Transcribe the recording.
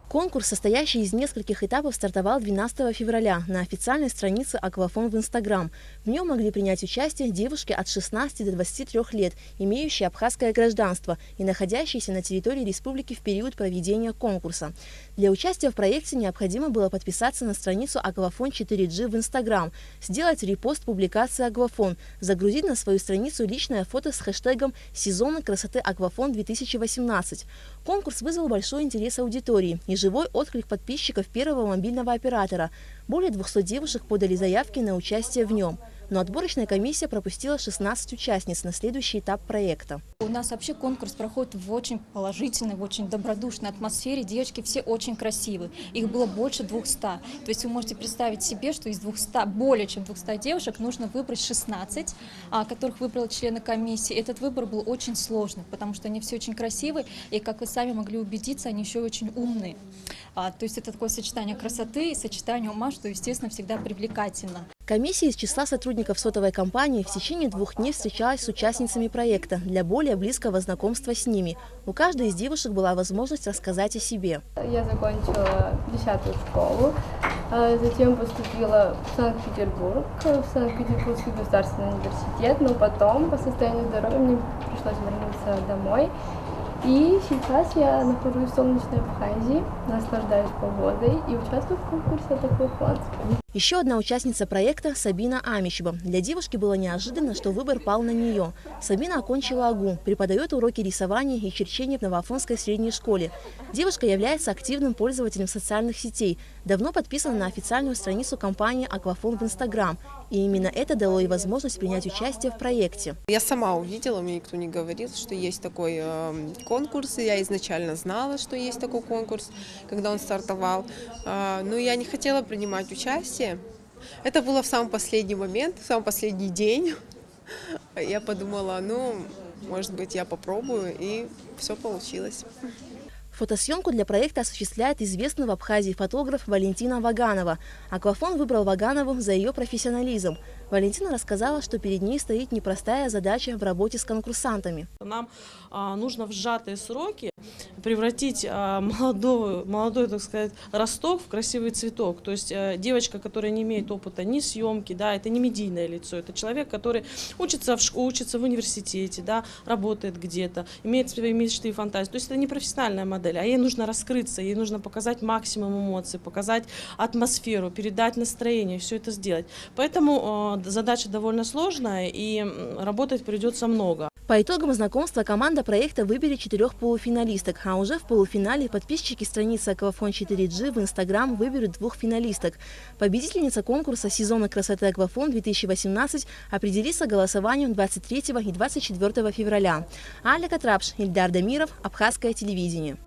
Конкурс, состоящий из нескольких этапов, стартовал 12 февраля на официальной странице «Аквафон» в Инстаграм. В нем могли принять участие девушки от 16 до 23 лет, имеющие абхазское гражданство и находящиеся на территории республики в период проведения конкурса. Для участия в проекте необходимо было подписаться на страницу «Аквафон 4G» в Инстаграм, сделать репост публикации «Аквафон», загрузить на свою страницу личное фото с хэштегом «Сезон красоты Аквафон-2018». Конкурс вызвал большой интерес аудитории и живой отклик подписчиков первого мобильного оператора. Более 200 девушек подали заявки на участие в нем. Но отборочная комиссия пропустила 16 участниц на следующий этап проекта. У нас вообще конкурс проходит в очень положительной, в очень добродушной атмосфере. Девочки все очень красивые. Их было больше 200. То есть вы можете представить себе, что из 200, более чем 200 девушек нужно выбрать 16, которых выбрали члены комиссии. Этот выбор был очень сложный, потому что они все очень красивые. И, как вы сами могли убедиться, они еще очень умные. То есть это такое сочетание красоты и сочетание ума, что, естественно, всегда привлекательно. Комиссия из числа сотрудников сотовой компании в течение 2 дней встречалась с участницами проекта для более близкого знакомства с ними. У каждой из девушек была возможность рассказать о себе. Я закончила 10-ю школу, затем поступила в Санкт-Петербург, в Санкт-Петербургский государственный университет, но потом по состоянию здоровья мне пришлось вернуться домой. И сейчас я нахожусь в солнечной Абхазии, наслаждаюсь погодой и участвую в конкурсе «Аквафон». Еще одна участница проекта – Сабина Амичева. Для девушки было неожиданно, что выбор пал на нее. Сабина окончила АГУ, преподает уроки рисования и черчения в Новоафонской средней школе. Девушка является активным пользователем социальных сетей, давно подписана на официальную страницу компании «Аквафон» в Инстаграм. И именно это дало ей возможность принять участие в проекте. Я сама увидела, мне никто не говорил, что есть такой конкурс. Я изначально знала, что есть такой конкурс, когда он стартовал. Но я не хотела принимать участие. Это было в самый последний момент, в самый последний день. Я подумала, может быть, я попробую, и все получилось. Фотосъемку для проекта осуществляет известный в Абхазии фотограф Валентина Ваганова. Аквафон выбрал Ваганову за ее профессионализм. Валентина рассказала, что перед ней стоит непростая задача в работе с конкурсантами. Нам нужно в сжатые сроки превратить молодой, так сказать, росток в красивый цветок. То есть девочка, которая не имеет опыта ни съемки, да, это не медийное лицо, это человек, который учится в университете, да, работает где-то, имеет свои мечты и фантазии. То есть это не профессиональная модель, а ей нужно раскрыться, ей нужно показать максимум эмоций, показать атмосферу, передать настроение, все это сделать. Поэтому задача довольно сложная, и работать придется много. По итогам знакомства команда проекта выберет 4 полуфиналисток, а уже в полуфинале подписчики страницы «Аквафон 4G» в Инстаграм выберут 2 финалисток. Победительница конкурса «Сезона красоты Аквафон-2018» определится голосованием 23 и 24 февраля. Аля Катрапш, Ильдар Дамиров, Абхазское телевидение.